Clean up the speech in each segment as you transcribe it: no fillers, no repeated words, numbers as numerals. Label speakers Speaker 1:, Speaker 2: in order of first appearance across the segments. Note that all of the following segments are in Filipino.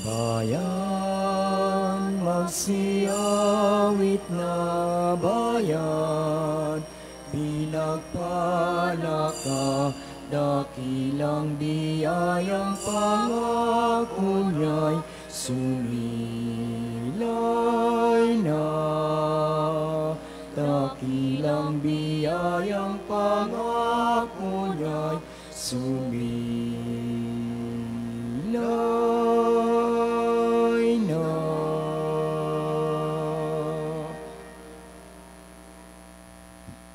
Speaker 1: Bayan, magsiyawit na bayan, pinagpala ka, dakilang biyayang pangako niya'y sumilay na. Dakilang biyayang pangako niya'y sumilay na.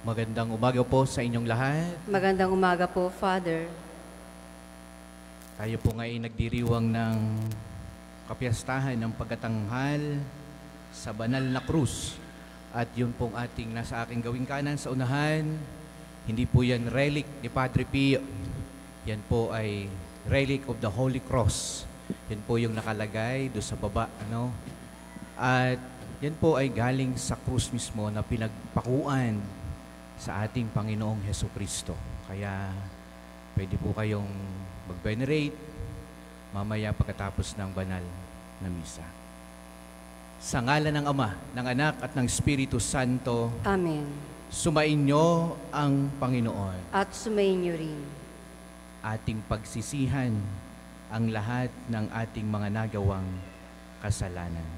Speaker 2: Magandang umaga po sa inyong lahat.
Speaker 3: Magandang umaga po, Father.
Speaker 2: Tayo po ngayon nagdiriwang ng kapiyastahan ng pagkatanghal sa banal na krus. At yun pong ating nasa aking gawing kanan sa unahan, hindi po yan relic ni Padre Pio. Yan po ay relic of the Holy Cross. Yan po yung nakalagay doon sa baba. At yan po ay galing sa krus mismo na pinagpakuan sa ating Panginoong Hesukristo. Kaya pwede po kayong mag-venerate mamaya pagkatapos ng banal na misa. Sa ngalan ng Ama, ng Anak at ng Espiritu Santo.
Speaker 3: Amen.
Speaker 2: Sumainyo ang Panginoon.
Speaker 3: At sumainyo rin.
Speaker 2: Ating pagsisihan ang lahat ng ating mga nagawang kasalanan.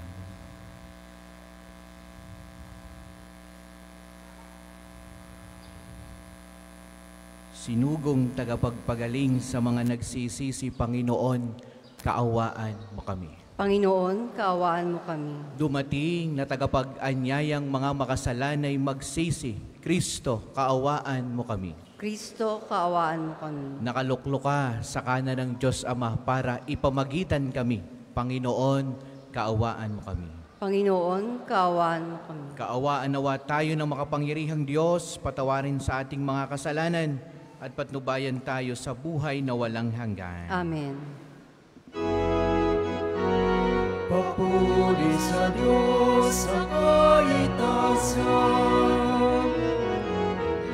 Speaker 2: Sinugong tagapagpagaling sa mga nagsisisi, Panginoon, kaawaan mo kami.
Speaker 3: Panginoon, kaawaan mo kami.
Speaker 2: Dumating na tagapag-anyayang mga makasalanay magsisi, Kristo, kaawaan mo kami.
Speaker 3: Kristo, kaawaan mo kami.
Speaker 2: Nakaluklok ka sa kanan ng Diyos Ama para ipamagitan kami. Panginoon, kaawaan mo kami.
Speaker 3: Panginoon, kaawaan mo kami.
Speaker 2: Kaawaan nawa tayo ng makapangyarihang Diyos, patawarin sa ating mga kasalanan at patnubayan tayo sa buhay na walang hanggan.
Speaker 3: Amen.
Speaker 1: Papuri sa Diyos sa kaitasan,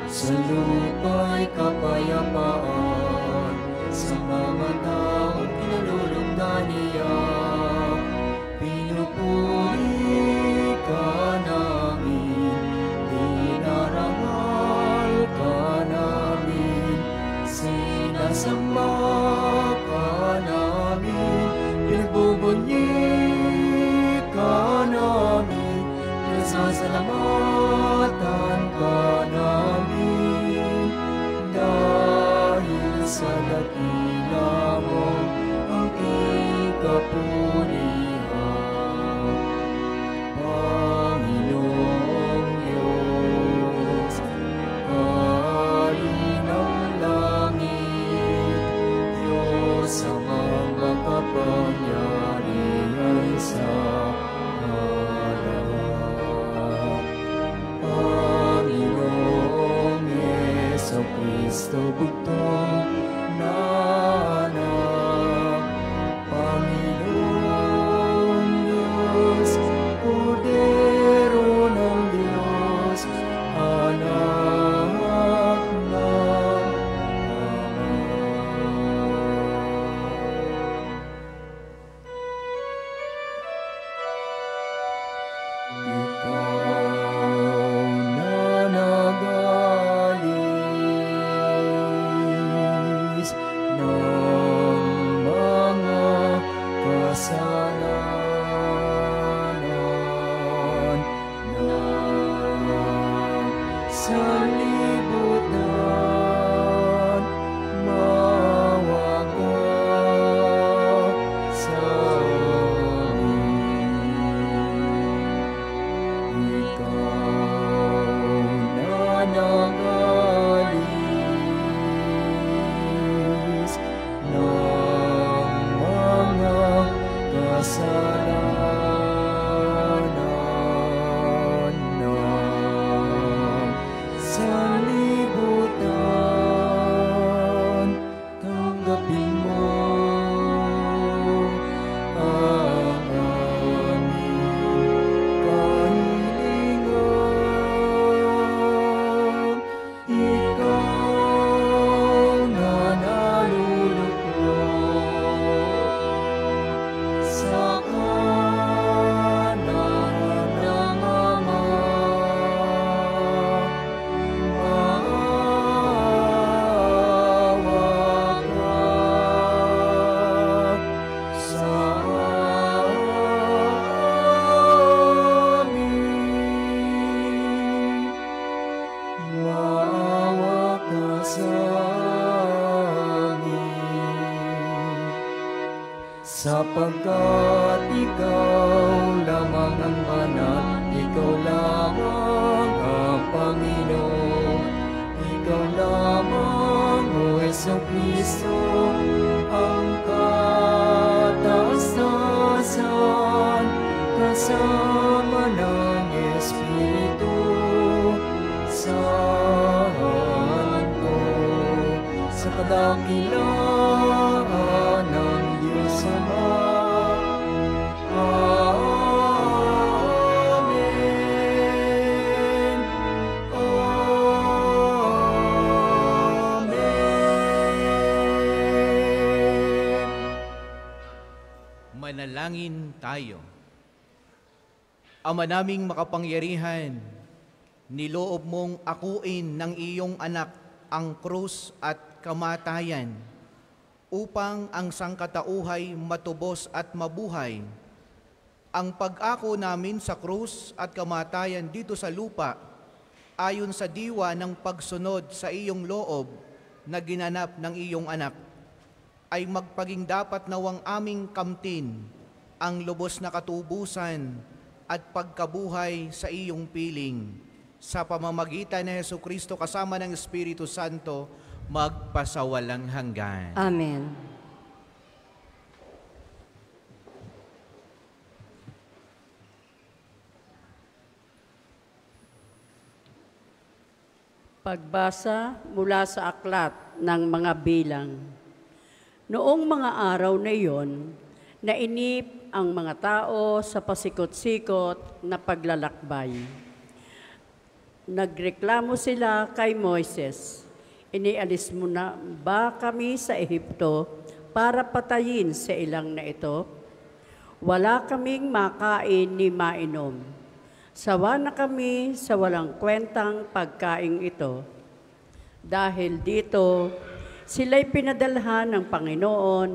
Speaker 1: sa lupa'y kapayapaan, sa mga taong kinalulugdan niya. Pinupuri ka namin, dinarangal ka namin, sinasamba ka namin, pinagbubunyi ka namin, pinasasalamatan ka namin, dahil sa dakila mo ang ikapurihan. Panginoong Diyos, Hari ng langit, Diyos sa mga kapangyarihan sa Panginoong Jesucristo, bugtong na anak. Panginoong Diyos, Kordero ng Diyos, anak ng Ama. Ikaw na nagalis ng mga kasalanan ng sanlibutan, mawaga sa amin. Ikaw na nagalis ng mga kasalanan ng sanlibutan, tanggapin mo ang aming kahilingan. Ikaw na naluluklok sa sapagkat ikaw lamang ang banal, ikaw lamang ang Panginoon, ikaw lamang, O Jesucristo, ang kataastasan, kasama ng Espiritu Santo, sa kadakilaan ng Diyos Ama. Amen. Amen.
Speaker 2: Manalangin tayo. Ama naming makapangyarihan, niloob mong akuin ng iyong anak ang krus at kamatayan upang ang sangkatauhay matubos at mabuhay. Ang pag-ako namin sa krus at kamatayan dito sa lupa ayon sa diwa ng pagsunod sa iyong loob na ginanap ng iyong anak ay magpaging dapat nawang aming kamtin ang lubos na katubusan at pagkabuhay sa iyong piling. Sa pamamagitan ni Jesucristo kasama ng Espiritu Santo, magpasawalang hanggan.
Speaker 3: Amen.
Speaker 4: Pagbasa mula sa aklat ng mga bilang. Noong mga araw na iyon, nainip ang mga tao sa pasikot-sikot na paglalakbay. Nagreklamo sila kay Moises, "Inialis mo na ba kami sa Ehipto para patayin sa ilang na ito? Wala kaming makain ni mainom. Sawa na kami sa walang kwentang pagkain ito." Dahil dito, sila'y pinadalhan ng Panginoon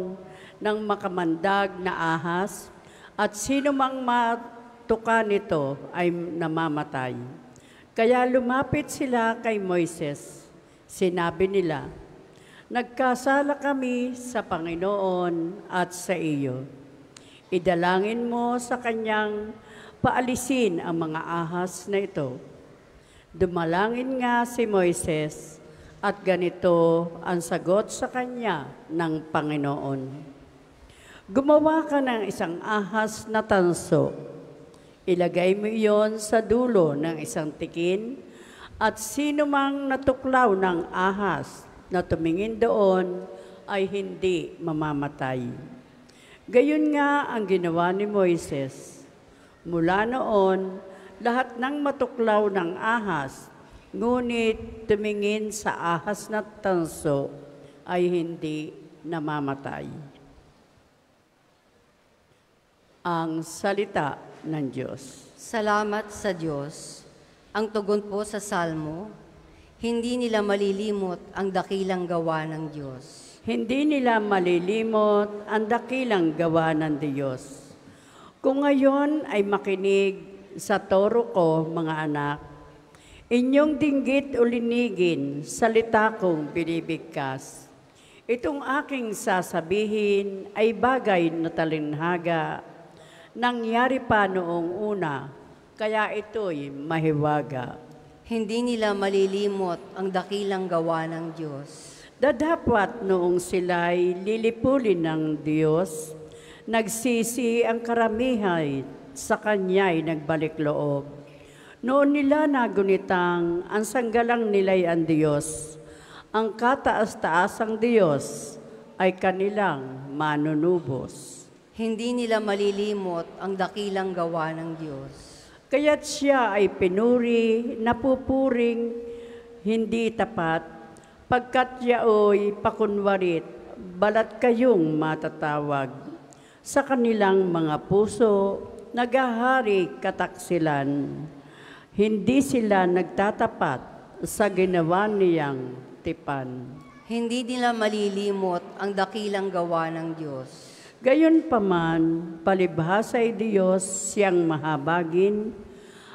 Speaker 4: ng makamandag na ahas, at sino mang matuka nito ay namamatay. Kaya lumapit sila kay Moises. Sinabi nila, "Nagkasala kami sa Panginoon at sa iyo. Idalangin mo sa kanyang paalisin ang mga ahas na ito." Dumalangin nga si Moises, at ganito ang sagot sa kanya ng Panginoon. "Gumawa ka ng isang ahas na tanso. Ilagay mo iyon sa dulo ng isang tikin, at sino mang natuklaw ng ahas na tumingin doon ay hindi mamamatay." Gayon nga ang ginawa ni Moises. Mula noon, lahat ng matuklaw ng ahas, ngunit tumingin sa ahas na tanso, ay hindi namamatay. Ang salita ng Diyos.
Speaker 3: Salamat sa Diyos. Ang tugon po sa Salmo, hindi nila malilimot ang dakilang gawa ng Diyos.
Speaker 4: Hindi nila malilimot ang dakilang gawa ng Diyos. Kung ngayon ay makinig sa toro ko, mga anak, inyong dinggit o linigin, salita kong binibigkas. Itong aking sasabihin ay bagay na talinhaga, nangyari pa noong una, kaya ito'y mahiwaga.
Speaker 3: Hindi nila malilimot ang dakilang gawa ng Diyos.
Speaker 4: Dadapot noong sila'y lilipulin ng Diyos, nagsisi ang karamihan, sa Kanya'y nagbalik loob. Noon nila nagunitang ang sanggalang nila'y ang Diyos, ang kataas-taasang Diyos ay kanilang manunubos.
Speaker 3: Hindi nila malilimot ang dakilang gawa ng Diyos.
Speaker 4: Kaya't siya ay pinuri, napupuring, hindi tapat, pagkat yaoy pakunwarit, balat kayong matatawag. Sa kanilang mga puso, nagahari kataksilan. Hindi sila nagtatapat sa ginawa niyang tipan.
Speaker 3: Hindi nila malilimot ang dakilang gawa ng Diyos.
Speaker 4: Gayon paman, palibhasa'y Diyos siyang mahabagin,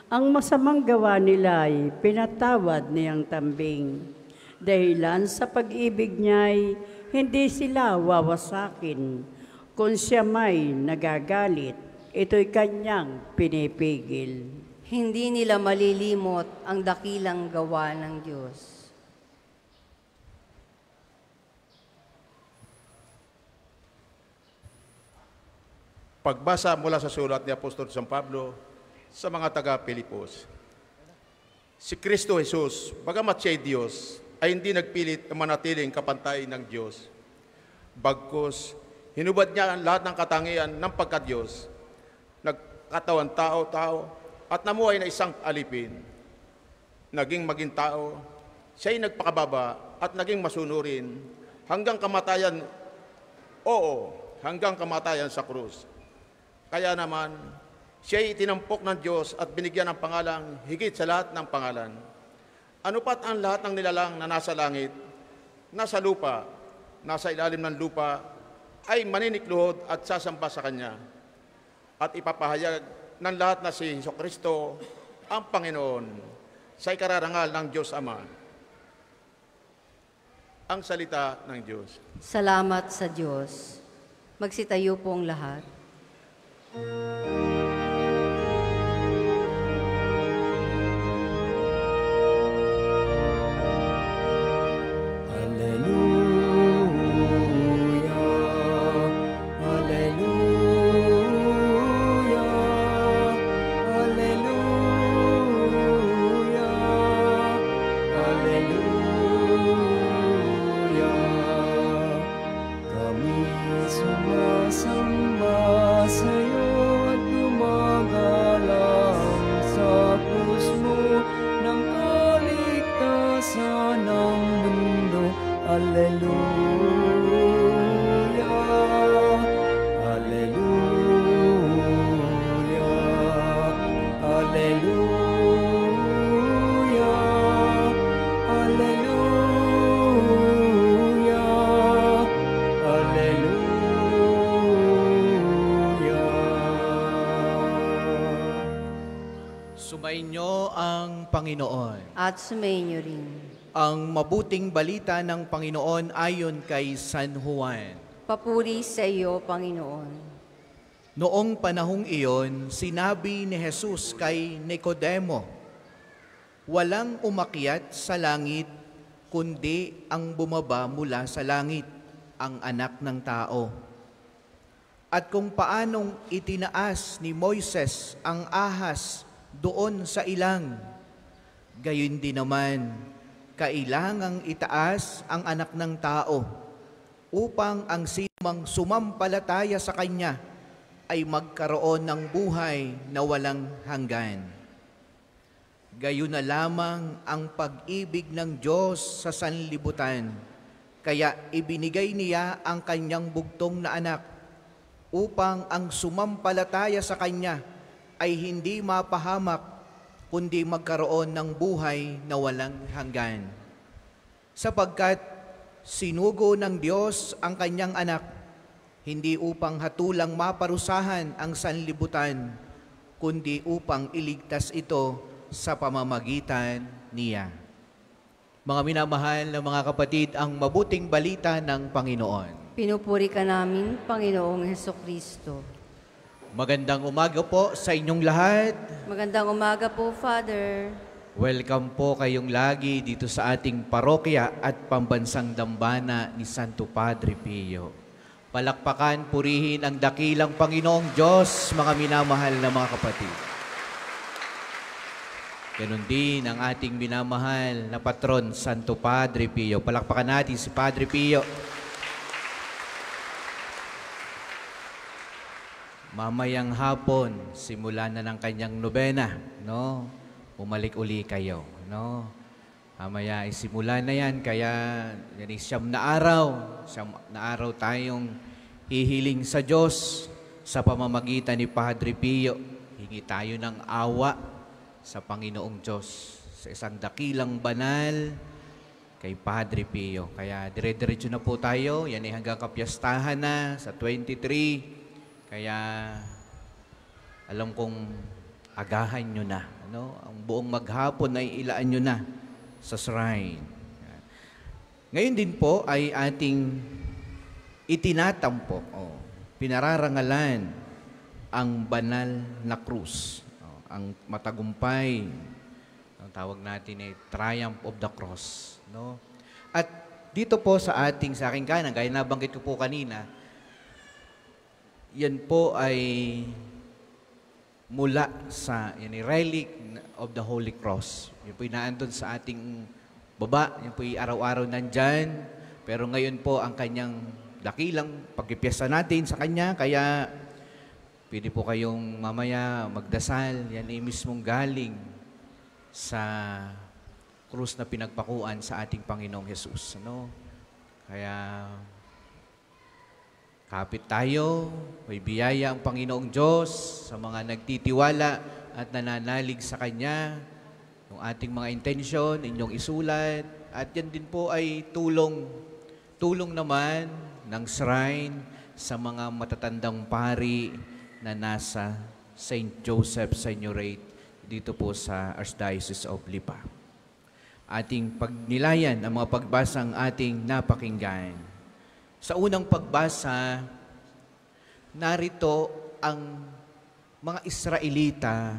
Speaker 4: ang masamang gawa nila ay pinatawad niyang tambing. Dahilan sa pag-ibig niya'y hindi sila wawasakin, Kung siya may nagagalit, ito'y kanyang pinipigil.
Speaker 3: Hindi nila malilimot ang dakilang gawa ng Diyos.
Speaker 5: Pagbasa mula sa sulat ni Apostol San Pablo sa mga taga-Pilipos. Si Kristo Jesus, bagamat siya'y Diyos, ay hindi nagpilit na manatiling kapantay ng Diyos. Bagkus, hinubad niya ang lahat ng katangian ng pagka-Diyos, nagkatawan tao at namuhay na isang alipin. Maging tao, siya'y nagpakababa at naging masunurin hanggang kamatayan, hanggang kamatayan sa krus. Kaya naman, siya'y itinampok ng Diyos at binigyan ng pangalang higit sa lahat ng pangalan. Ano pat ang lahat ng nilalang na nasa langit, nasa lupa, nasa ilalim ng lupa, ay maninikluhod at sasamba sa Kanya. At ipapahayag ng lahat na si Jesucristo ang Panginoon sa ikararangal ng Diyos Ama. Ang salita ng Diyos.
Speaker 3: Salamat sa Diyos. Magsitayo pong lahat.
Speaker 2: Sumainyo ang Panginoon.
Speaker 3: At sumainyo rin.
Speaker 2: Ang mabuting balita ng Panginoon ayon kay San Juan.
Speaker 3: Papuri sa iyo, Panginoon.
Speaker 2: Noong panahong iyon, sinabi ni Jesus kay Nicodemo, walang umakyat sa langit, kundi ang bumaba mula sa langit, ang anak ng tao. At kung paanong itinaas ni Moises ang ahas doon sa ilang, gayon din naman, kailangang itaas ang anak ng tao upang ang sinumang sumampalataya sa Kanya ay magkaroon ng buhay na walang hanggan. Gayon na lamang ang pag-ibig ng Diyos sa sanlibutan, kaya ibinigay niya ang Kanyang bugtong na anak upang ang sumampalataya sa Kanya ay hindi mapahamak, kundi magkaroon ng buhay na walang hanggan. Sapagkat sinugo ng Diyos ang Kanyang anak, hindi upang hatulang maparusahan ang sanlibutan, kundi upang iligtas ito sa pamamagitan niya. Mga minamahal na mga kapatid, ang mabuting balita ng Panginoon.
Speaker 3: Pinupuri ka namin, Panginoong Hesukristo.
Speaker 2: Magandang umaga po sa inyong lahat.
Speaker 3: Magandang umaga po, Father.
Speaker 2: Welcome po kayong lagi dito sa ating parokya at pambansang dambana ni Santo Padre Pio. Palakpakan, purihin ang dakilang Panginoong Diyos, mga minamahal na mga kapatid. Ganon din ang ating minamahal na patron, Santo Padre Pio. Palakpakan natin si Padre Pio. Mamayang hapon, simula na ng kanyang nobena, no? Umalik uli kayo, no? Mamaya isimula na yan, kaya yan siyam na araw tayong hihiling sa Diyos sa pamamagitan ni Padre Pio. Hingi tayo ng awa sa Panginoong Diyos, sa isang dakilang banal kay Padre Pio. Kaya dire-diretso na po tayo, yan ay hanggang kapiyastahan na sa 23. Kaya alam kong agahan nyo na, ano? Ang buong maghapon ay ilaan nyo na sa shrine. Ngayon din po ay ating itinatampok. pinararangalan ang banal na krus, ang matagumpay, ang tawag natin ay triumph of the cross. No? At dito po sa aking kanan, gaya nabanggit ko po kanina, yan po ay mula sa relic of the Holy Cross. Yan po inaandun sa ating baba, yan po araw-araw nandyan, pero ngayon po ang kanyang dakilang pagpipiyesta natin sa kanya, kaya pwede po kayong mamaya magdasal, yan ay mismong galing sa krus na pinagpakuan sa ating Panginoong Hesus. Ano? Kaya kapit tayo, may biyaya ang Panginoong Diyos sa mga nagtitiwala at nananalig sa Kanya. Yung ating mga intensyon, inyong isulat. At yan din po ay tulong naman ng shrine sa mga matatandang pari na nasa St. Joseph Signorate dito po sa Archdiocese of Lipa. Ating pagnilayan ang mga pagbasang ating napakinggan. Sa unang pagbasa, narito ang mga Israelita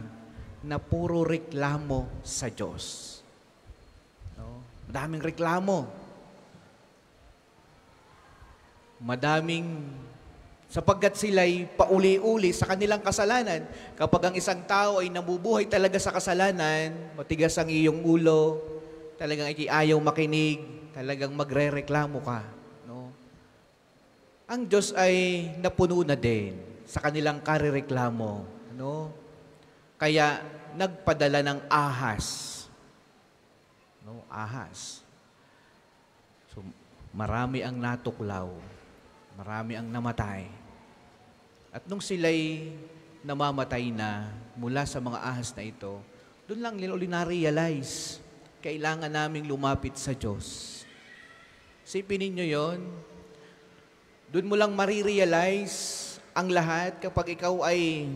Speaker 2: na puro reklamo sa Diyos. No? Madaming reklamo. Sapagkat sila'y pauli-uli sa kanilang kasalanan. Kapag ang isang tao ay nabubuhay talaga sa kasalanan, matigas ang iyong ulo, talagang ayaw makinig, talagang magre-reklamo ka. No? Ang Diyos ay napuno na din sa kanilang karireklamo. No? Kaya nagpadala ng ahas. No? Ahas. So, marami ang natuklaw. Marami ang namatay. At nung sila'y namamatay na mula sa mga ahas na ito, doon lang nila na-realize, kailangan naming lumapit sa Diyos. Sipin ninyo yon. Doon mo lang marirealize ang lahat kapag ikaw ay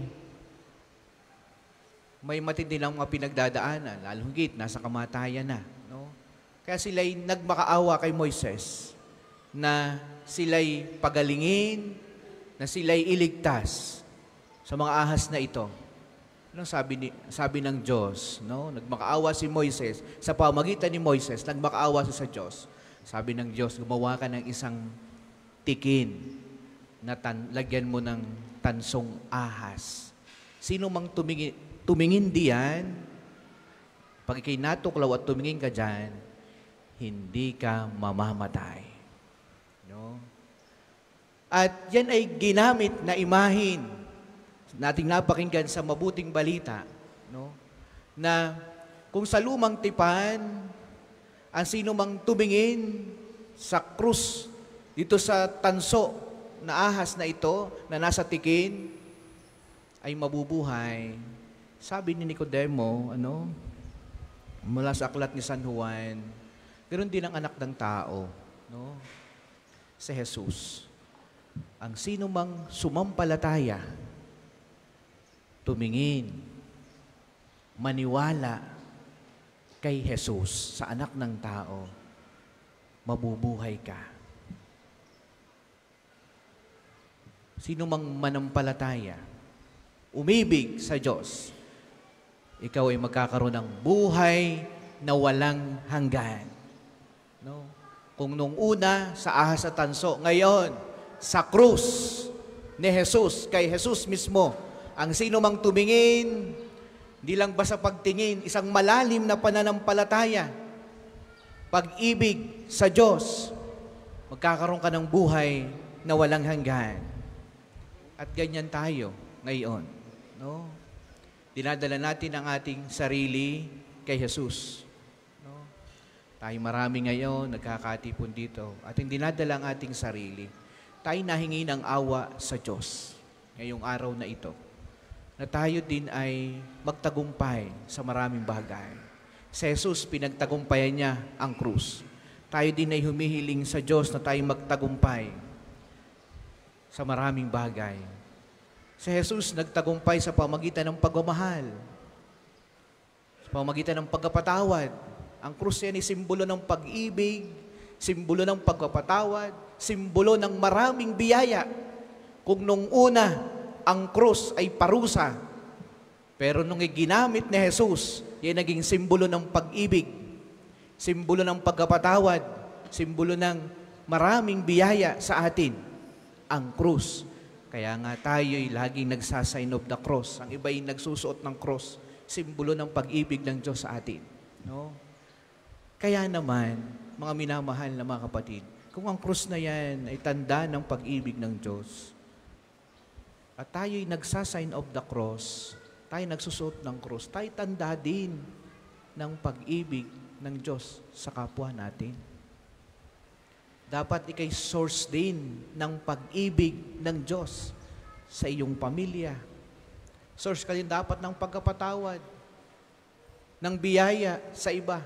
Speaker 2: may matindi ng mga pinagdadaanan, lalo higit, nasa kamatayan na. No? Kaya sila'y nagmakaawa kay Moises na sila'y pagalingin, na sila'y iligtas sa mga ahas na ito. Anong sabi ng Diyos? No? Nagmakaawa si Moises. Sa pamagitan ni Moises, nagmakaawa siya sa Diyos. Sabi ng Diyos, gumawa ka ng isang tikin na lagyan mo ng tansong ahas. Sino mang tumingin diyan, pag ikay natuklaw at tumingin ka dyan, hindi ka mamamatay. No? At yan ay ginamit na imahin nating napakinggan sa mabuting balita, no? Na kung sa lumang tipan, ang sino mang tumingin sa krus, dito sa tanso na ahas na ito, na nasa tikin, ay mabubuhay. Sabi ni Nicodemo, mula sa aklat ni San Juan, ganoon din ang anak ng tao, no? Si Jesus. Ang sino mang sumampalataya, tumingin, maniwala kay Jesus, sa anak ng tao, mabubuhay ka. Sino mang manampalataya, umibig sa Diyos, ikaw ay magkakaroon ng buhay na walang hanggan. No? Kung nung una, sa ahas at tanso, ngayon, sa krus ni Jesus, kay Jesus mismo, ang sino mang tumingin, hindi lang ba sa pagtingin, isang malalim na pananampalataya, pag-ibig sa Diyos, magkakaroon ka ng buhay na walang hanggan. At ganyan tayo ngayon. No? Dinadala natin ang ating sarili kay Jesus. No? Tayo marami ngayon, nagkakatipon dito. At hindi dinadala ang ating sarili. Tayo nahingi ng awa sa Diyos ngayong araw na ito. Na tayo din ay magtagumpay sa maraming bagay. Si Jesus, pinagtagumpayan niya ang krus. Tayo din ay humihiling sa Diyos na tayo magtagumpay sa maraming bagay. Si Jesus nagtagumpay sa pamagitan ng pagmamahal, sa pamagitan ng pagkapatawad. Ang krus yan ay simbolo ng pag-ibig, simbolo ng pagkapatawad, simbolo ng maraming biyaya. Kung nung una, ang krus ay parusa, pero nung ginamit ni Jesus, yan naging simbolo ng pag-ibig, simbolo ng pagkapatawad, simbolo ng maraming biyaya sa atin, ang krus. Kaya nga tayo'y laging nagsasign of the cross. Ang iba'y nagsusuot ng cross, simbolo ng pag-ibig ng Diyos sa atin. No? Kaya naman, mga minamahal na mga kapatid, kung ang krus na yan ay tanda ng pag-ibig ng Diyos, at tayo'y nagsasign of the cross, tayo nagsusuot ng cross, tayo tanda din ng pag-ibig ng Diyos sa kapwa natin. Dapat ikay source din ng pag-ibig ng Diyos sa iyong pamilya. Source ka din dapat ng pagkapatawad, ng biyaya sa iba.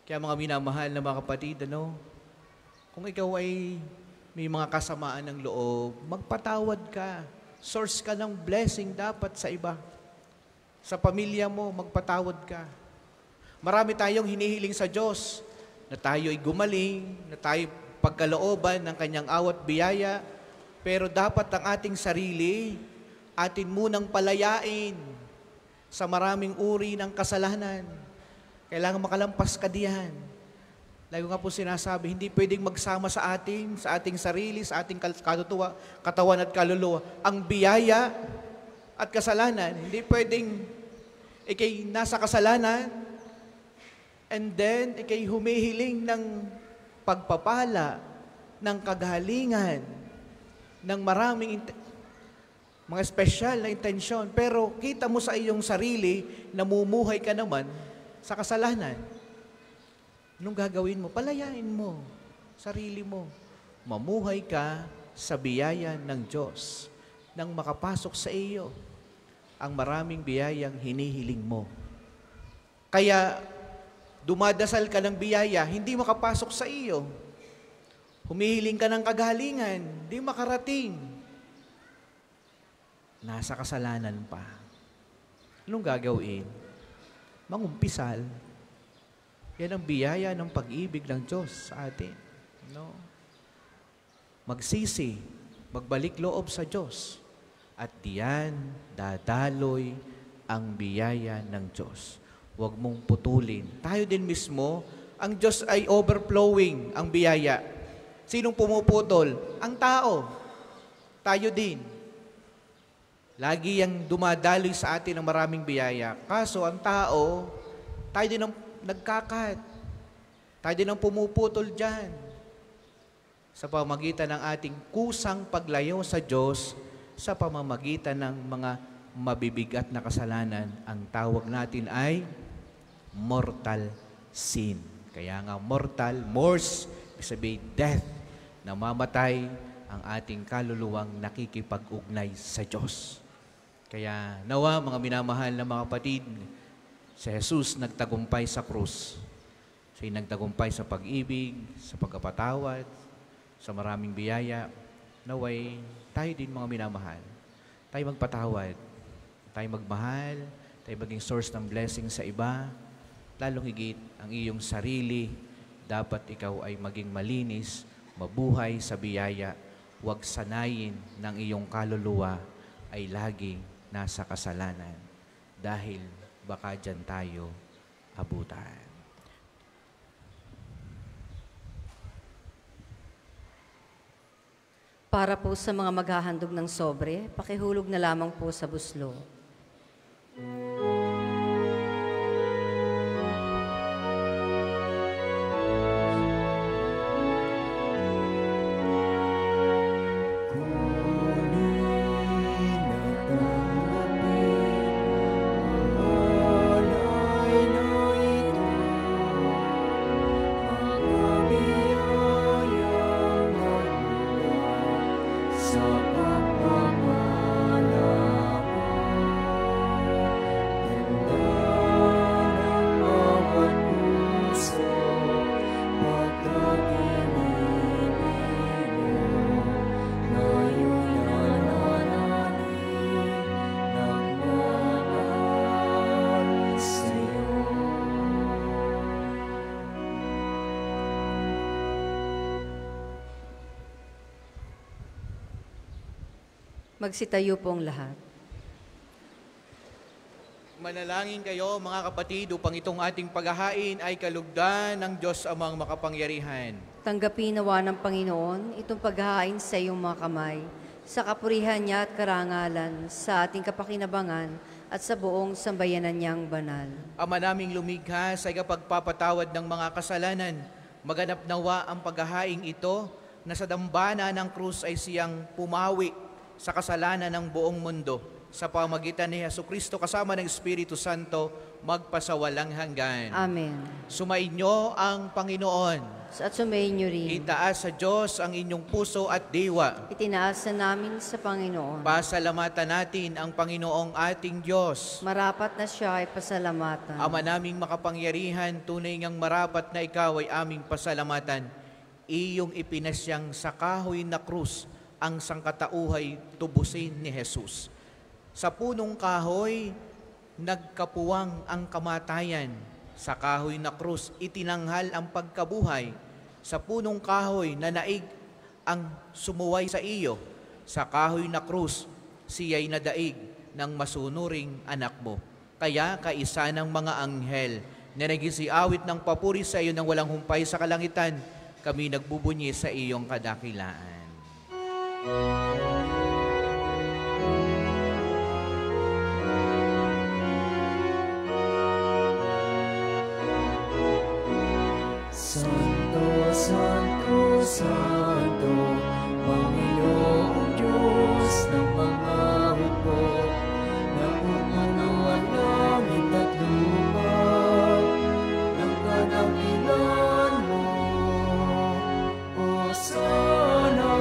Speaker 2: Kaya mga minamahal na mga kapatid, kung ikaw ay may mga kasamaan ng loob, magpatawad ka. Source ka ng blessing dapat sa iba. Sa pamilya mo, magpatawad ka. Marami tayong hinihiling sa Diyos na tayo ay gumaling, na tayo pagkalooban ng kanyang awat biyaya, pero dapat ang ating sarili, atin munang palayain sa maraming uri ng kasalanan. Kailangan makalampas ka diyan. Lagi nga po sinasabi, hindi pwedeng magsama sa ating sarili, sa ating katawan at kaluluwa. Ang biyaya at kasalanan, hindi pwedeng ikay nasa kasalanan, and then ikay humihiling ng pagpapala, ng kagalingan, ng maraming mga special na intensyon. Pero kita mo sa iyong sarili, namumuhay ka naman sa kasalanan. Anong gagawin mo? Palayain mo sarili mo. Mamuhay ka sa biyaya ng Diyos nang makapasok sa iyo ang maraming biyayang hinihiling mo. Kaya dumadasal ka ng biyaya, hindi makapasok sa iyo. Humihiling ka ng kagalingan, hindi makarating. Nasa kasalanan pa. Anong gagawin? Mangumpisal. Yan ang biyaya ng pag-ibig ng Diyos sa atin. No? Magsisi, magbalik loob sa Diyos. At diyan, dadaloy ang biyaya ng Diyos. Huwag mong putulin. Tayo din mismo, ang Diyos ay overflowing ang biyaya. Sinong pumuputol? Ang tao. Tayo din. Lagi yang dumadaloy sa atin ng maraming biyaya. Kaso ang tao, tayo din ang nagkakat. Tayo din ang pumuputol dyan. Sa pamamagitan ng ating kusang paglayo sa Diyos, sa pamamagitan ng mga mabibigat na kasalanan, ang tawag natin ay mortal sin. Kaya nga mortal, mors, ibig sabihin death, namamatay ang ating kaluluwang nakikipag-ugnay sa Diyos. Kaya nawa, mga minamahal na mga kapatid, si Jesus nagtagumpay sa krus. Siya'y nagtagumpay sa pag-ibig, sa pagkapatawad, sa maraming biyaya. Naway, tayo din mga minamahal. Tayo magpatawad, tayo magmahal, tayo maging source ng blessing sa iba. Lalong higit ang iyong sarili, dapat ikaw ay maging malinis, mabuhay sa biyaya. Huwag sanayin ng iyong kaluluwa ay laging nasa kasalanan. Dahil baka dyan tayo abutan.
Speaker 3: Para po sa mga maghahandog ng sobre, pakihulog na lamang po sa buslo.
Speaker 1: Sa pagpapala
Speaker 3: Magsitayo po ang lahat.
Speaker 2: Manalangin kayo mga kapatid upang itong ating paghahain ay kalugdan ng Diyos amang makapangyarihan.
Speaker 3: Tanggapin nawa ng Panginoon itong paghahain sa iyong mga kamay, sa kapurihan niya at karangalan, sa ating kapakinabangan at sa buong sambayanan niyang banal.
Speaker 2: Ama naming lumikha sa ikapagpapatawad ng mga kasalanan, maganap nawa ang paghahaing ito na sa dambana ng krus ay siyang pumawi sa kasalanan ng buong mundo. Sa pamagitan ni Jesucristo kasama ng Espiritu Santo, magpasawalang hanggan.
Speaker 3: Amen.
Speaker 2: Sumainyo ang Panginoon.
Speaker 3: At sumayin niyo rin.
Speaker 2: Itaas sa Diyos ang inyong puso at diwa.
Speaker 3: Itinaas na namin sa Panginoon.
Speaker 2: Pasalamatan natin ang Panginoong ating Diyos.
Speaker 3: Marapat na siya ay pasalamatan.
Speaker 2: Ama naming makapangyarihan, tunay ngang marapat na ikaw ay aming pasalamatan. Iyong ipinasyang sa kahoy na krus ang sangkatauhay tubusin ni Jesus. Sa punong kahoy, nagkapuwang ang kamatayan. Sa kahoy na krus, itinanghal ang pagkabuhay. Sa punong kahoy, nanaig ang sumuway sa iyo. Sa kahoy na krus, siya'y nadaig ng masunuring anak mo. Kaya kaisa ng mga anghel na nagisiawit ng papuri sa iyo nang walang humpay sa kalangitan, kami nagbubunyi sa iyong kadakilaan.
Speaker 1: Santo, Santo, Santo, Panginoong Diyos ng mga hukbo, na umuno ang langit at lupa, ng kadakilan mo. Hosana,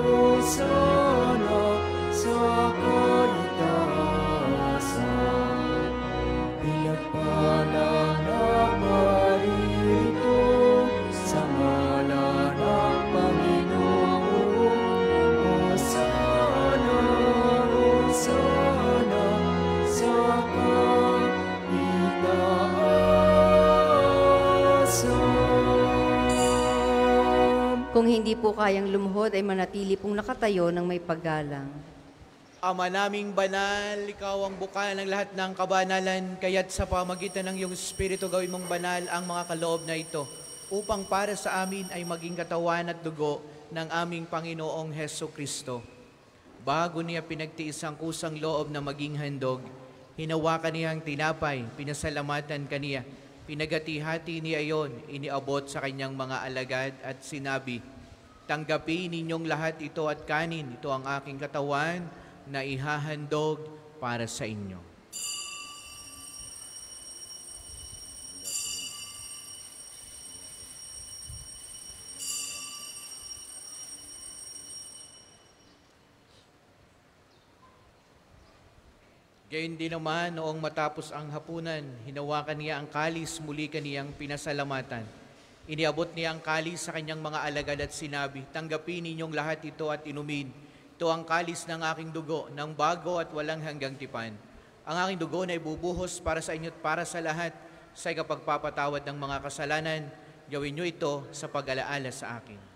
Speaker 1: Hosana, sa kaitaasan. Pinagpala na paririto sa ngalan ng Panginoon. Hosana, Hosana, sa kaitaasan.
Speaker 3: Kung hindi po kayang lumuhod, ay manatili pong nakatayo ng may paggalang.
Speaker 2: Ama naming banal, ikaw ang bukal ng lahat ng kabanalan, kaya't sa pamagitan ng iyong Espiritu gawin mong banal ang mga kaloob na ito, upang para sa amin ay maging katawan at dugo ng aming Panginoong Hesukristo. Bago niya pinagtiis ang kusang loob na maging handog, hinawakan niya ang tinapay, pinasalamatan kaniya, pinagati-hati niya iyon, iniabot sa kanyang mga alagad at sinabi, "Tanggapin ninyong lahat ito at kanin, ito ang aking katawan na ihahandog para sa inyo." Gayon din naman, noong matapos ang hapunan, hinawakan niya ang kalis, muli kaniyang pinasalamatan. Iniabot niya ang kalis sa kanyang mga alagad at sinabi, "Tanggapin ninyong lahat ito at inumin. Ito ang kalis ng aking dugo, ng bago at walang hanggang tipan. Ang aking dugo na ibubuhos para sa inyo at para sa lahat sa ikapagpapatawad ng mga kasalanan. Gawin niyo ito sa pag-alaala sa akin."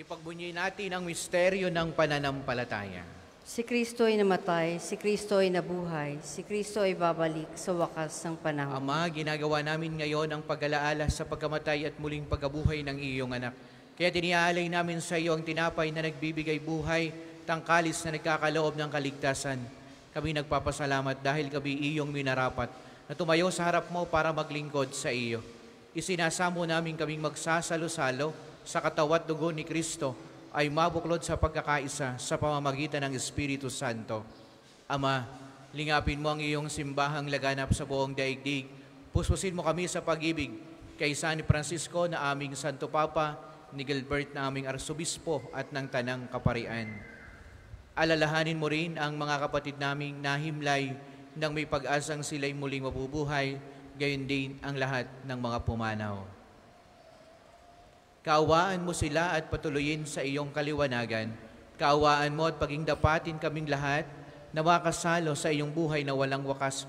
Speaker 2: Ipagbunyi natin ang misteryo ng pananampalataya.
Speaker 3: Si Kristo ay namatay, si Kristo ay nabuhay, si Kristo ay babalik sa wakas ng panahon.
Speaker 2: Ama, ginagawa namin ngayon ang pag-alaala sa pagkamatay at muling pagkabuhay ng iyong anak. Kaya tiniaalay namin sa iyo ang tinapay na nagbibigay buhay, tangkalis na nagkakaloob ng kaligtasan. Kami nagpapasalamat dahil kami iyong minarapat na tumayo sa harap mo para maglingkod sa iyo. Isinasamo namin kaming magsasalo-salo sa katawat dugo ni Kristo ay mabuklod sa pagkakaisa sa pamamagitan ng Espiritu Santo. Ama, lingapin mo ang iyong simbahang laganap sa buong daigdig. Puspusin mo kami sa pag-ibig kay San Francisco na aming Santo Papa, ni Gilbert na aming Arsobispo at ng Tanang Kaparian. Alalahanin mo rin ang mga kapatid naming nahimlay nang may pag-asang sila'y muling mabubuhay, gayon din ang lahat ng mga pumanaw. Kaawaan mo sila at patuloyin sa iyong kaliwanagan. Kaawaan mo at paging dapatin kaming lahat na makasalo sa iyong buhay na walang wakas,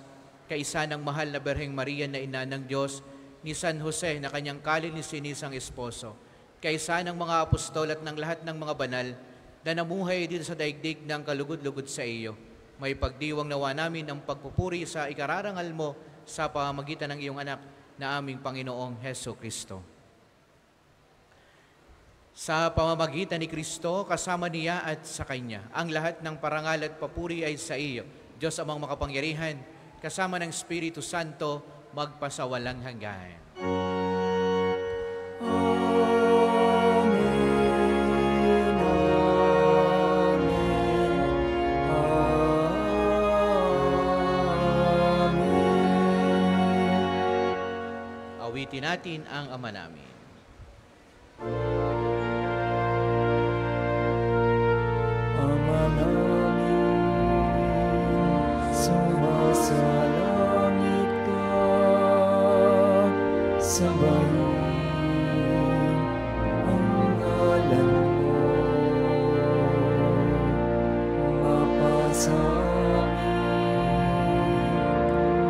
Speaker 2: kaisa ng mahal na Berheng Maria na ina ng Diyos, ni San Jose na kanyang kalinisinnisang esposo, kaisa ng mga apostol at ng lahat ng mga banal na namuhay dito sa daigdig ng kalugod-lugod sa iyo. May pagdiwang nawa namin ang pagpupuri sa ikararangal mo sa pamamagitan ng iyong anak na aming Panginoong Heso Kristo. Sa pamamagitan ni Kristo, kasama niya at sa Kanya, ang lahat ng parangal at papuri ay sa iyo, Diyos amang makapangyarihan, kasama ng Espiritu Santo, magpasawalang hanggan. Awitin natin ang Ama namin.
Speaker 1: Ama namin, sumasalangit ka, sambahin ang ngalan mo, mapasa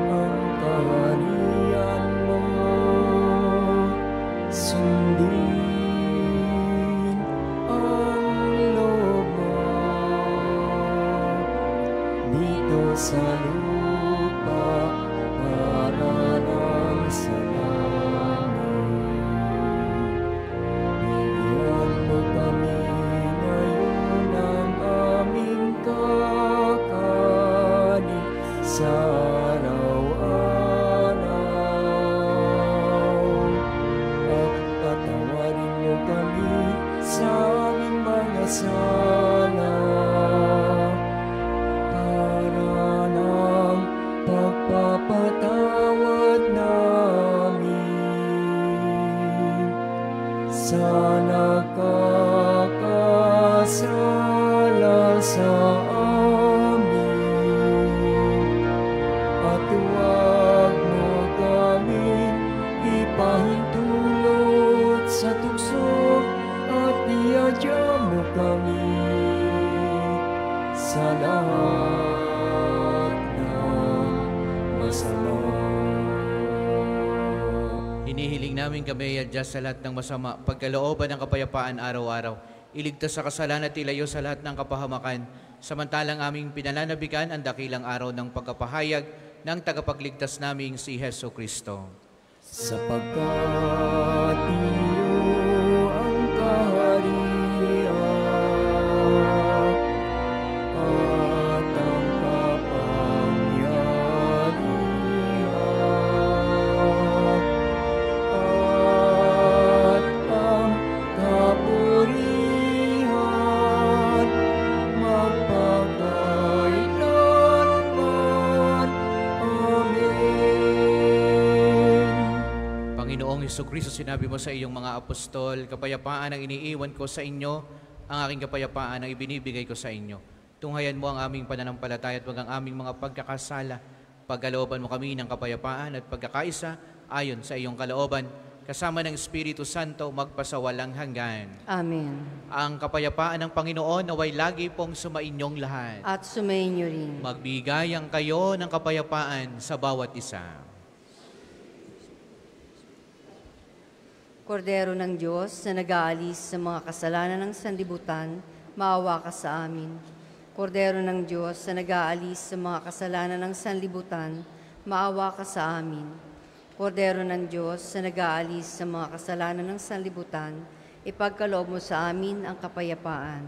Speaker 1: ang kaharian mo, sundin ang loob mo dito sa lupa para lang sa langit. Bigyan mo kami ngayon ng aming kakanin sa araw-araw. At patawarin mo kami sa aming mga sala para ng pagpapatawad namin sa nakakasala sa amin. At huwag mo kaming ipahintulot sa tukso at iadya mo kami sa lahat ng masama.
Speaker 2: Hinihiling namin kami iadya sa lahat ng masama, pagkalooban ng kapayapaan araw-araw, iligtas sa kasalanan at ilayo sa lahat ng kapahamakan, samantalang aming pinananabikan ang dakilang araw ng pagkapahayag ng tagapagligtas naming si Heso Kristo.
Speaker 1: Sapagkat iyo ang kaharian at ang kapangyarihan at ang kapurihan magpakailanman. Amen.
Speaker 2: Panginoong Hesukristo, sinabi mo sa iyong mga apostol, kapayapaan ang iniiwan ko sa inyo, ang aking kapayapaan ang ibinibigay ko sa inyo. Tunghayan mo ang aming pananampalataya at wag ang aming mga pagkakasala. Pagkalooban mo kami ng kapayapaan at pagkakaisa ayon sa iyong kalooban, kasama ng Espiritu Santo magpasawalang hanggan.
Speaker 3: Amen.
Speaker 2: Ang kapayapaan ng Panginoon naway lagi pong sumainyong lahat.
Speaker 3: At sumainyo rin.
Speaker 2: Magbigayan kayo ng kapayapaan sa bawat isa.
Speaker 3: Kordero ng Diyos na nag-aalis sa mga kasalanan ng sanlibutan, maawa ka sa amin. Kordero ng Diyos na nag-aalis sa mga kasalanan ng sanlibutan, maawa ka sa amin. Kordero ng Diyos na nag-aalis sa mga kasalanan ng sanlibutan, ipagkaloob mo sa amin ang kapayapaan.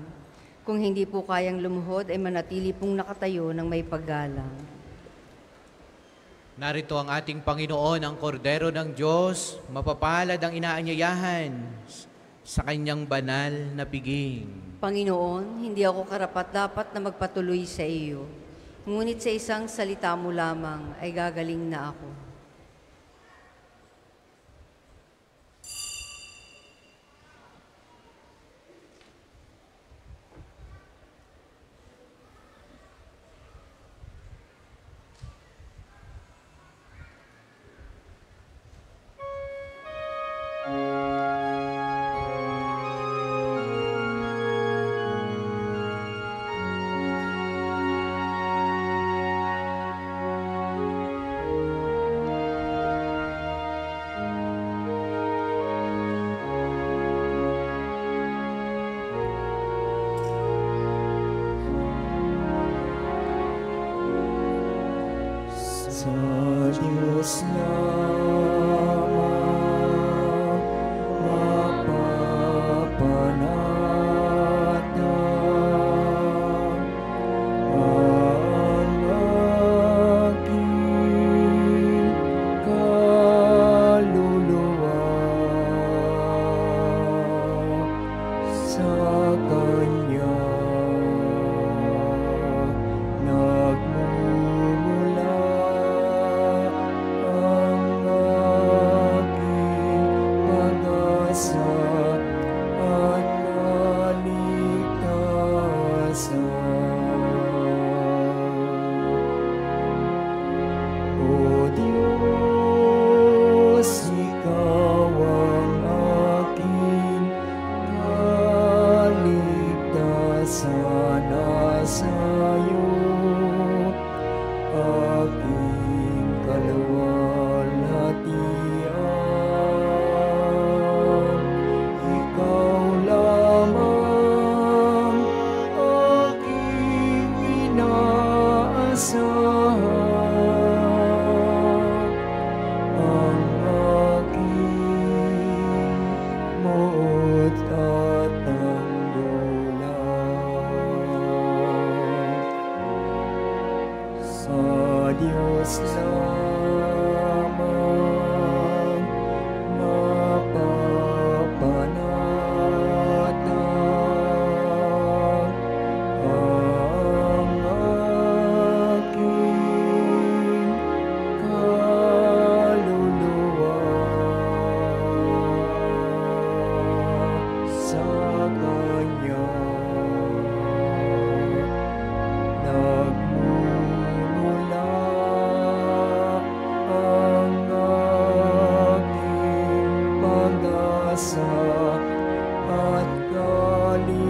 Speaker 3: Kung hindi po kayang lumuhod, ay manatili pong nakatayo ng may paggalang.
Speaker 2: Narito ang ating Panginoon, ang Kordero ng Diyos, mapapalad ang inaanyayahan sa kanyang banal na piging.
Speaker 3: Panginoon, hindi ako karapat-dapat na magpatuloy sa iyo. Ngunit sa isang salita mo lamang ay gagaling na ako.
Speaker 1: sa Diyos lamang mapapanatang ang aking kaluluwa. Sa Kanya nagmumula ang aking pag-asa at kaligtasan. O Diyos, Ikaw ang aking kaligtasan, sa'yo aking kaluwalhatian. Ikaw lamang aking inaasahan, ang aking muot at tanggulan. Sa Diyos lamang mapapanatang ang aking kaluluwa. Sa Kanya nagmumula ang aking pag-asa at kaligtasan.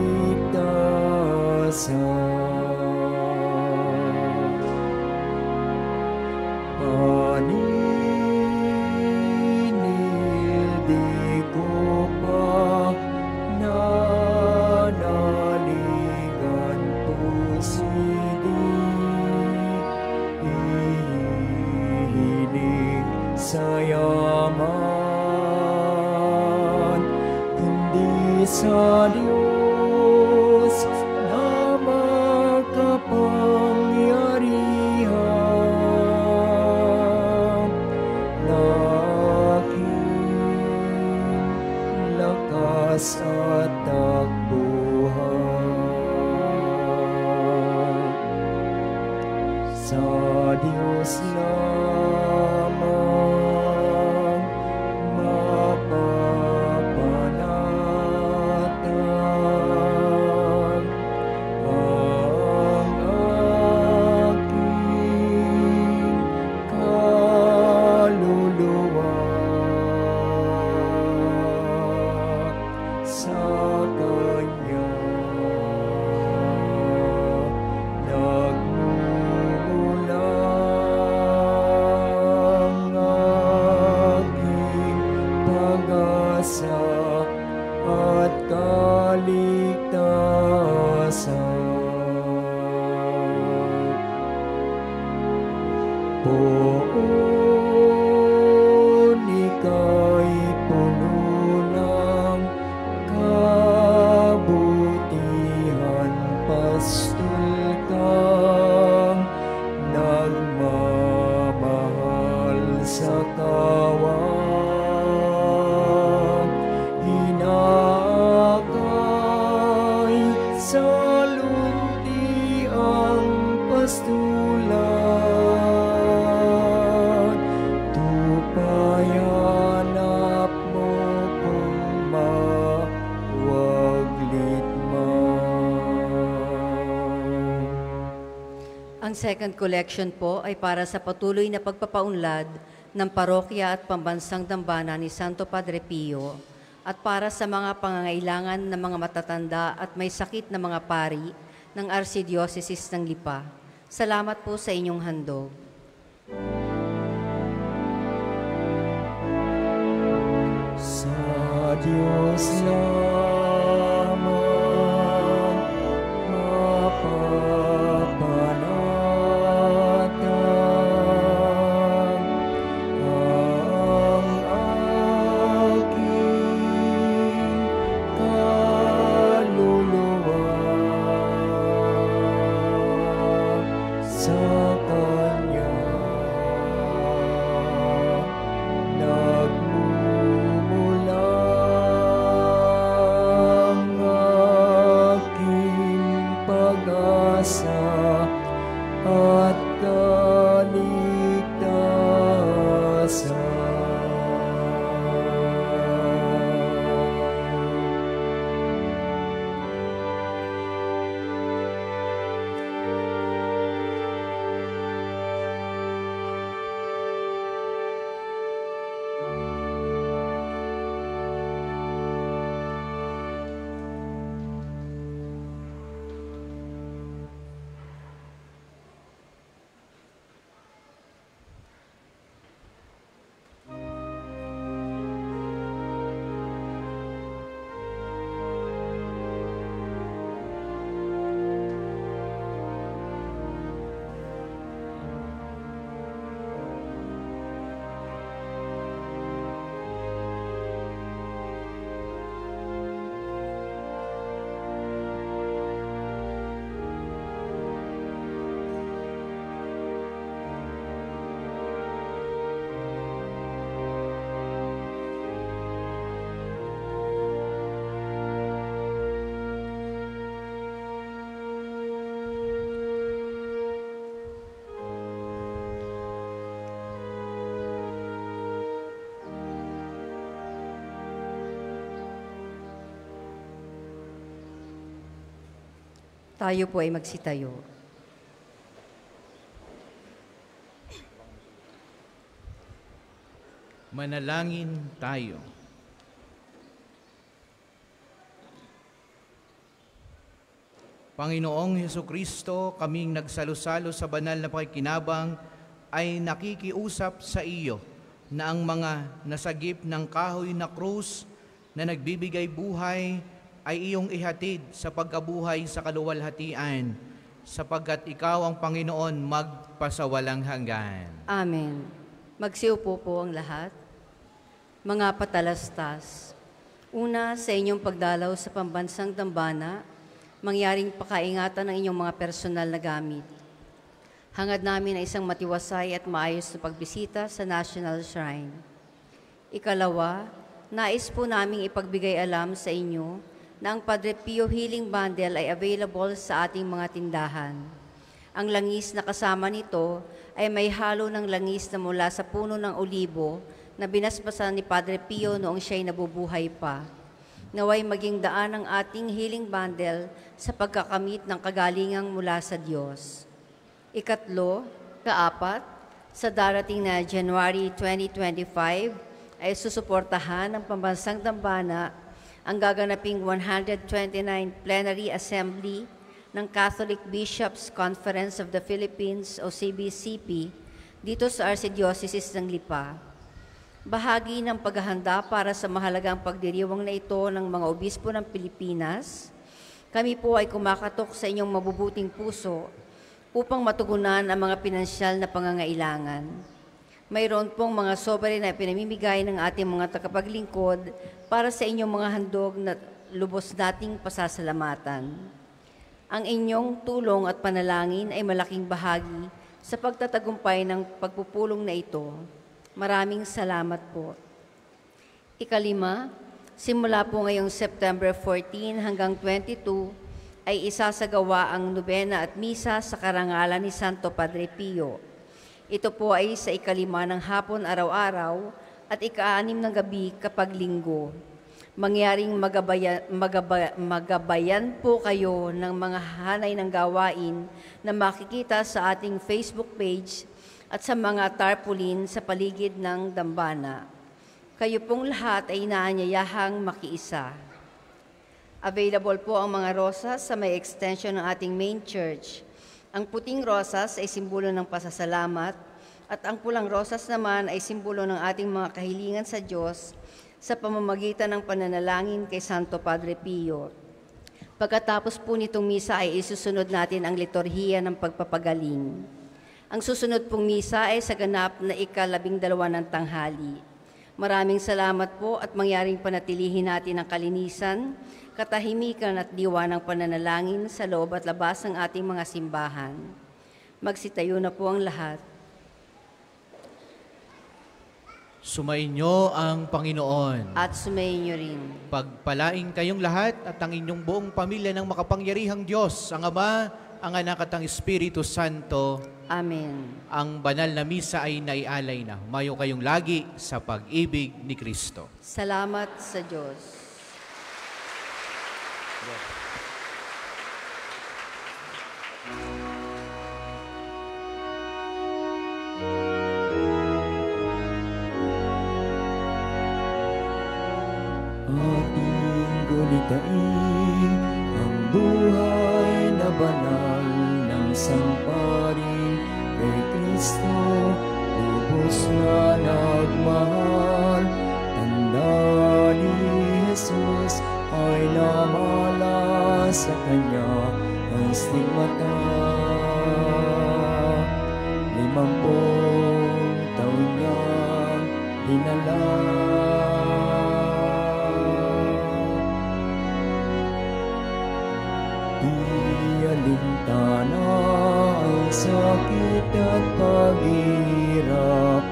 Speaker 1: Paninil di ko pa nanaligan pusidi, ihilig sa yaman, kundi sa Diyos na makapangyarihan, na aking lakas at takbuhan. Sa Diyos lamang mapapanatang ang aking kaluluwa. Sa Kanya nagmumula ang aking pag-asa at kaligtasan. Poon ika'y puno ng kabutihan, pastol kang nagmamahal sa kawang, inaakay sa lunti ang pastulan. Tupayanap mo kung mawaglit man.
Speaker 3: Ang second collection po ay para sa patuloy na pagpapaunlad ng parokya at pambansang dambana ni Santo Padre Pio at para sa mga pangangailangan ng mga matatanda at may sakit na mga pari ng Archdiocese ng Lipa. Salamat po sa inyong handog.
Speaker 1: Sa Diyos lamang mapapanatang sa Kanya. Nagmumula ang aking pag-asa at kaligtasan.
Speaker 3: Tayo po ay magsitayo.
Speaker 2: Manalangin tayo. Panginoong Hesukristo, kaming nagsalo-salo sa banal na pakikinabang ay nakikiusap sa iyo na ang mga nasagip ng kahoy na krus na nagbibigay buhay ay iyong ihatid sa pagkabuhay sa kaluwalhatian, sapagkat ikaw ang Panginoon magpasawalang hanggan.
Speaker 3: Amen. Magsiupo po ang lahat. Mga patalastas, una sa inyong pagdalaw sa pambansang dambana, mangyaring pakaingatan ng inyong mga personal na gamit. Hangad namin ay isang matiwasay at maayos na pagbisita sa National Shrine. Ikalawa, nais po naming ipagbigay alam sa inyo na ang Padre Pio Healing Bundle ay available sa ating mga tindahan. Ang langis na kasama nito ay may halo ng langis na mula sa puno ng olibo na binasbasan ni Padre Pio noong siya'y nabubuhay pa. Naway maging daan ang ating healing bundle sa pagkakamit ng kagalingang mula sa Diyos. Ikatlo, kaapat, sa darating na January 2025 ay susuportahan ng Pambansang Dambana ang gaganaping 129th Plenary Assembly ng Catholic Bishops' Conference of the Philippines o CBCP dito sa Archdiocese ng Lipa. Bahagi ng paghahanda para sa mahalagang pagdiriwang na ito ng mga obispo ng Pilipinas, kami po ay kumakatok sa inyong mabubuting puso upang matugunan ang mga pinansyal na pangangailangan. Mayroon pong mga sobre na pinamimigay ng ating mga tagapaglingkod para sa inyong mga handog na lubos nating pasasalamatan. Ang inyong tulong at panalangin ay malaking bahagi sa pagtatagumpay ng pagpupulong na ito. Maraming salamat po. Ikalima, simula po ngayong September 14 hanggang 22 ay isasagawa ang nobena at misa sa karangalan ni Santo Padre Pio. Ito po ay sa ikalima ng hapon araw-araw at ika-6 ng gabi kapag linggo. Mangyaring magabayan po kayo ng mga hanay ng gawain na makikita sa ating Facebook page at sa mga tarpaulin sa paligid ng dambana. Kayo pong lahat ay inaanyayahang makiisa. Available po ang mga rosas sa may extension ng ating main church. Ang puting rosas ay simbolo ng pasasalamat at ang pulang rosas naman ay simbolo ng ating mga kahilingan sa Diyos sa pamamagitan ng pananalangin kay Santo Padre Pio. Pagkatapos po nitong misa ay isusunod natin ang liturhiya ng pagpapagaling. Ang susunod pong misa ay sa ganap na ika-12 ng tanghali. Maraming salamat po at mangyaring panatilihin natin ang kalinisan, katahimikan at diwa ng pananalangin sa loob at labas ng ating mga simbahan. Magsitayo na po ang lahat.
Speaker 2: Sumainyo ang Panginoon.
Speaker 3: At sumainyo rin.
Speaker 2: Pagpalain kayong lahat at ang inyong buong pamilya ng makapangyarihang Diyos, ang Ama, ang Anak at ang Espiritu Santo.
Speaker 3: Amen.
Speaker 2: Ang banal na misa ay naialay na. Humayo kayong lagi sa pag-ibig ni Kristo.
Speaker 3: Salamat sa Diyos.
Speaker 1: Ating gunitain ang buhay na banal ng samparin kay Kristo, lubos na nagmahal. Tanda ni Jesus ay namala sa kanya ang stigmata. 50 taon niyang dinala. Alintana ang sakit at paghihirap,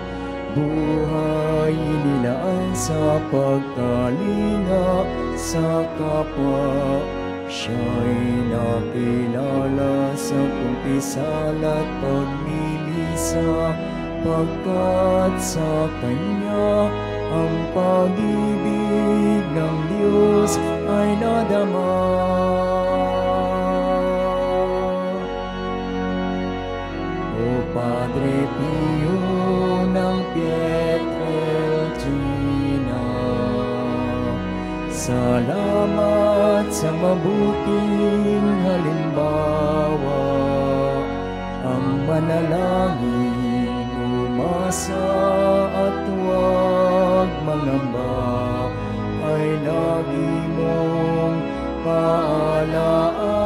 Speaker 1: buhay inilaan sa pagkalinga sa kapwa. Siya'y nakilala sa kumpisal at pagmimisa, pagkat sa Kanya ang pag-ibig ng Diyos ay nadama. Padre Pio ng Pietrelcina, salamat sa mabuting halimbawa. Ang manalangin, umasa at huwag mangamba ay lagi mong paalaala.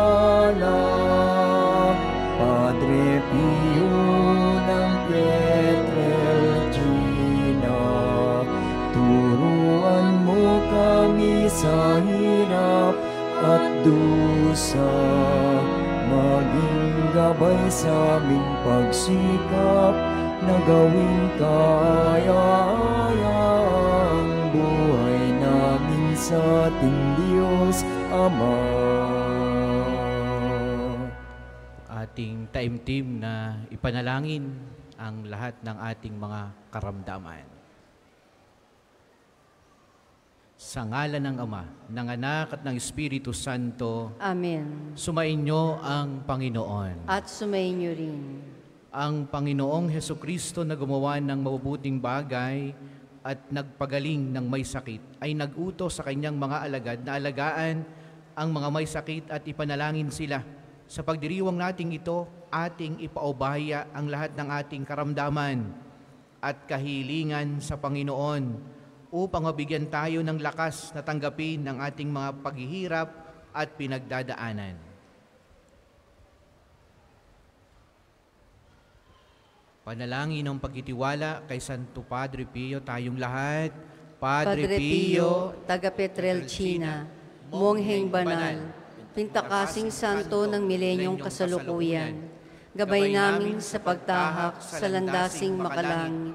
Speaker 1: Padre Pio ng Pietrelcina, turuan mo kami sa hirap at dusa, maging gabay sa aming pagsikap na gawing kaya ang buhay namin sa ating Diyos Ama.
Speaker 2: Ating taimtim na ipanalangin ang lahat ng ating mga karamdaman. Sa ngalan ng Ama, ng Anak at ng Espiritu Santo.
Speaker 3: Amen.
Speaker 2: Sumainyo ang Panginoon.
Speaker 3: At sumainyo rin.
Speaker 2: Ang Panginoong Hesukristo na gumawa ng mabubuting bagay at nagpagaling ng may sakit ay nag-utos sa kanyang mga alagad na alagaan ang mga may sakit at ipanalangin sila. Sa pagdiriwang nating ito, ating ipaubaya ang lahat ng ating karamdaman at kahilingan sa Panginoon upang mabigyan tayo ng lakas na tanggapin ang ating mga paghihirap at pinagdadaanan. Panalangin ng pagtitiwala kay Santo Padre Pio tayong lahat.
Speaker 3: Padre Pio, taga Pietrelcina, mongheng banal, pintakasing santo ng milenyong kasalukuyan, gabay namin sa pagtahak sa landasing makalangit,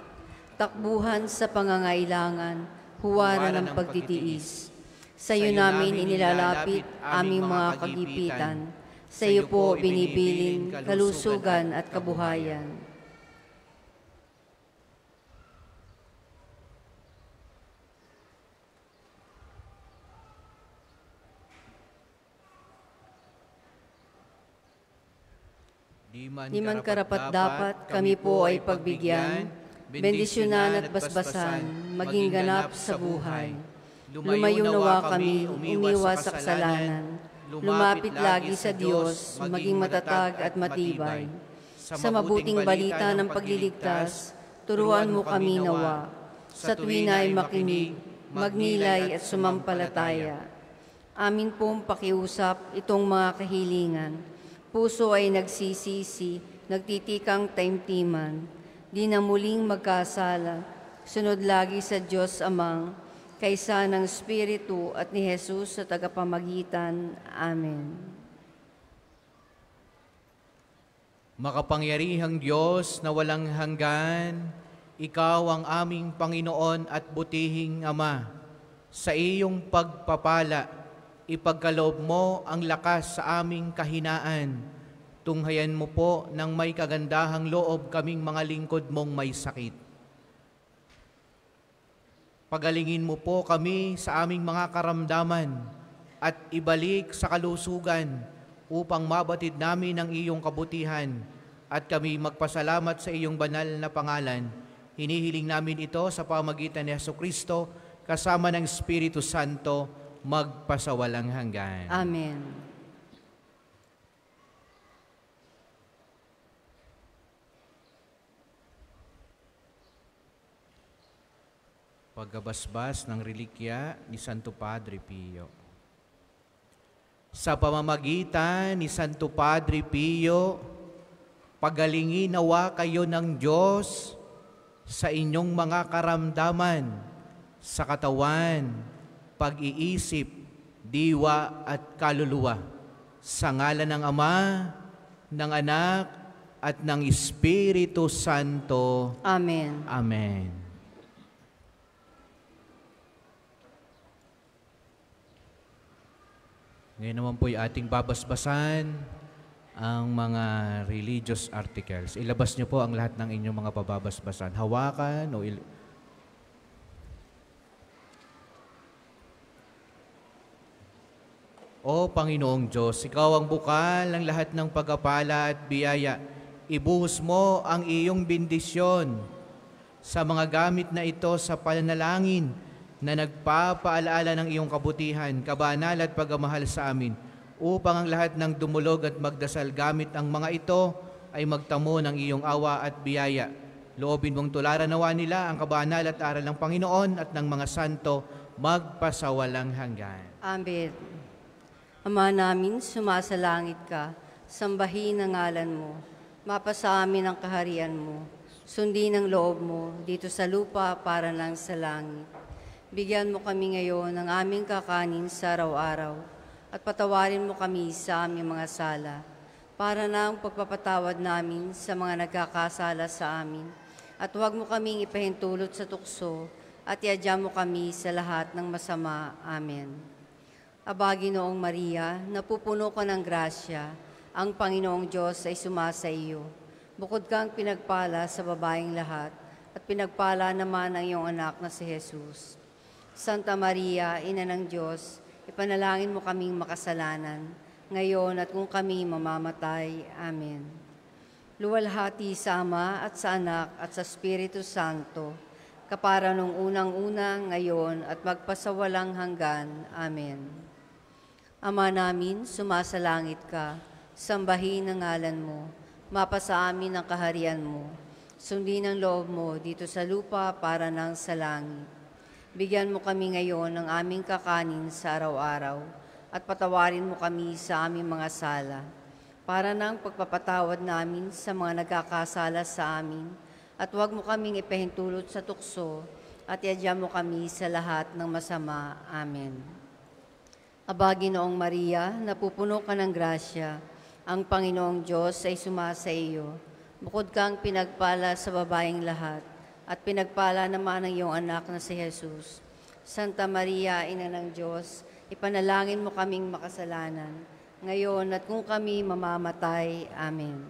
Speaker 3: takbuhan sa pangangailangan, huwaran ng pagtitiis. Sa iyo namin inilalapit aming mga kagipitan, sa iyo po binibiling kalusugan at kabuhayan.
Speaker 2: Di man karapat-dapat, kami po ay pagbigyan, bendisyonan at basbasan, maging ganap sa buhay.
Speaker 3: Lumayo nawa kami, umiwas sa kasalanan, lumapit lagi sa Diyos, maging matatag at matibay. Sa mabuting balita ng pagliligtas, turuan mo kami nawa. Sa tuwina ay makinig, magnilay at sumampalataya. Amin pong pakiusap itong mga kahilingan. Puso ay nagsisisi, nagtitikang taimtiman, di na muling magkasala, sunod lagi sa Diyos Amang, kaysa ng Espiritu at ni Jesus sa tagapamagitan. Amen.
Speaker 2: Makapangyarihang Diyos na walang hanggan, Ikaw ang aming Panginoon at butihing Ama. Sa iyong pagpapala, ipagkaloob mo ang lakas sa aming kahinaan. Tunghayan mo po ng may kagandahang loob kaming mga lingkod mong may sakit. Pagalingin mo po kami sa aming mga karamdaman at ibalik sa kalusugan upang mabatid namin ang iyong kabutihan at kami magpasalamat sa iyong banal na pangalan. Hinihiling namin ito sa pamagitan ni Jesucristo kasama ng Espiritu Santo magpasawalang hanggan.
Speaker 3: Amen.
Speaker 2: Paggabasbas ng relikya ni Santo Padre Pio. Sa pamamagitan ni Santo Padre Pio, pagalingin nawa kayo ng Diyos sa inyong mga karamdaman, sa katawan, pag-iisip, diwa at kaluluwa. Sa ngalan ng Ama, ng Anak, at ng Espiritu Santo.
Speaker 3: Amen.
Speaker 2: Amen. Ngayon naman po yung ating babasbasan ang mga religious articles. Ilabas niyo po ang lahat ng inyong mga pababasbasan. Hawakan O Panginoong Diyos, Ikaw ang bukal ng lahat ng pagpapala at biyaya. Ibuhos mo ang iyong bendisyon sa mga gamit na ito sa pananalangin na nagpapaalaala ng iyong kabutihan, kabanal at pagmamahal sa amin, upang ang lahat ng dumulog at magdasal gamit ang mga ito ay magtamo ng iyong awa at biyaya. Loobin mong tularan nawa nila ang kabanal at aral ng Panginoon at ng mga santo magpasawalang hanggan.
Speaker 3: Amen. Ama namin, sumasalangit ka, sambahin ang ngalan mo, mapasa amin ang kaharian mo, sundin ang loob mo dito sa lupa para lang sa langit. Bigyan mo kami ngayon ng aming kakanin sa araw-araw at patawarin mo kami sa aming mga sala para na ang pagpapatawad namin sa mga nagkakasala sa amin. At huwag mo kaming ipahintulot sa tukso at iadya mo kami sa lahat ng masama. Amen. Aba, Ginoong Maria, napupuno ka ng grasya, ang Panginoong Diyos ay sumasa iyo. Bukod kang pinagpala sa babaeng lahat at pinagpala naman ang iyong anak na si Jesus. Santa Maria, Ina ng Diyos, ipanalangin mo kaming makasalanan, ngayon at kung kami mamamatay. Amen. Luwalhati sa Ama at sa Anak at sa Espiritu Santo, kapara nung unang-una, ngayon at magpasawalang hanggan. Amen. Ama namin, sumasalangit ka, sambahin ang ngalan mo, mapasa amin ang kaharian mo, sundin ang loob mo dito sa lupa para nang sa langit. Bigyan mo kami ngayon ng aming kakanin sa araw-araw at patawarin mo kami sa aming mga sala para nang pagpapatawad namin sa mga nagkakasala sa amin at huwag mo kaming ipahintulot sa tukso at iadya mo kami sa lahat ng masama. Amen. Aba, Ginoong Maria, napupuno ka ng grasya, ang Panginoong Diyos ay sumasa iyo. Bukod kang pinagpala sa babaeng lahat, at pinagpala naman ang iyong anak na si Jesus. Santa Maria, Ina ng Diyos, ipanalangin mo kaming makasalanan, ngayon at kung kami mamamatay. Amen.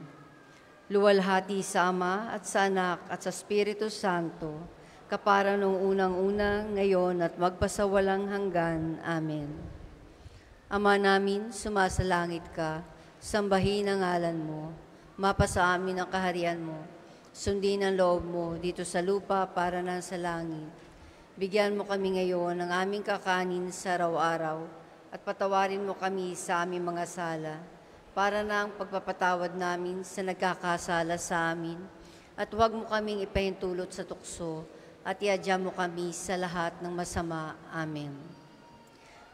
Speaker 3: Luwalhati sa Ama at sa Anak at sa Espiritu Santo, kapara nung unang-unang, ngayon at magpasawalang hanggan. Amen. Ama namin, sumasalangit ka, sambahin ang ngalan mo, mapasa amin ang kaharian mo, sundin ang loob mo dito sa lupa para na sa langit. Bigyan mo kami ngayon ng aming kakanin sa araw-araw at patawarin mo kami sa aming mga sala para na ang pagpapatawad namin sa nagkakasala sa amin at huwag mo kaming ipahintulot sa tukso at iadya mo kami sa lahat ng masama. Amen.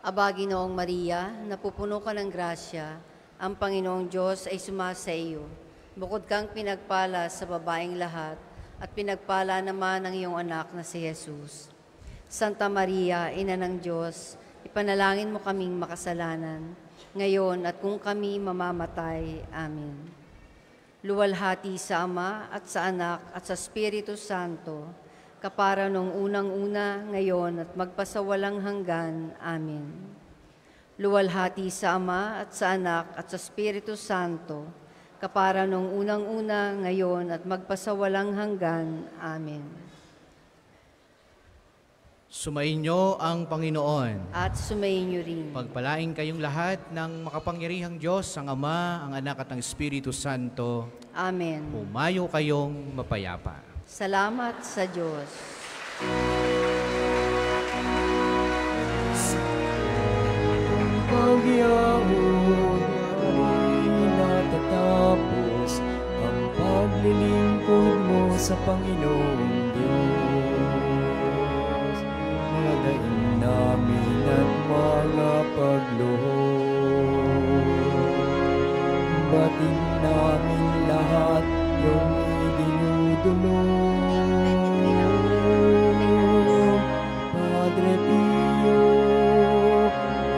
Speaker 3: Aba, Ginoong Maria, napupuno ka ng grasya, ang Panginoong Diyos ay sumasa iyo. Bukod kang pinagpala sa babaeng lahat, at pinagpala naman ang iyong anak na si Jesus. Santa Maria, Ina ng Diyos, ipanalangin mo kaming makasalanan, ngayon at kung kami mamamatay. Amen. luwalhati sa Ama at sa Anak at sa Espiritu Santo, kapara nung unang-una, ngayon at magpasawalang hanggan. Amen. Luwalhati sa Ama at sa Anak at sa Espiritu Santo, kapara nung unang-una, ngayon at magpasawalang hanggan. Amen.
Speaker 2: Sumainyo ang Panginoon.
Speaker 3: At sumainyo rin.
Speaker 2: Pagpalain kayong lahat ng makapangyarihang Diyos, ang Ama, ang Anak at ang Espiritu Santo.
Speaker 3: Amen.
Speaker 2: Humayo kayong mapayapa.
Speaker 3: Salamat sa Diyos.
Speaker 1: Pagyahon ay natatapos ang paglilingkod mo sa Panginoong Diyos. Mga daing namin at mga pagluhod, batin namin lahat yung idinudulog. Padre Pio,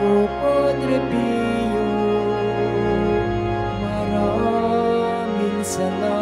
Speaker 1: o Padre Pio, maraming salamat.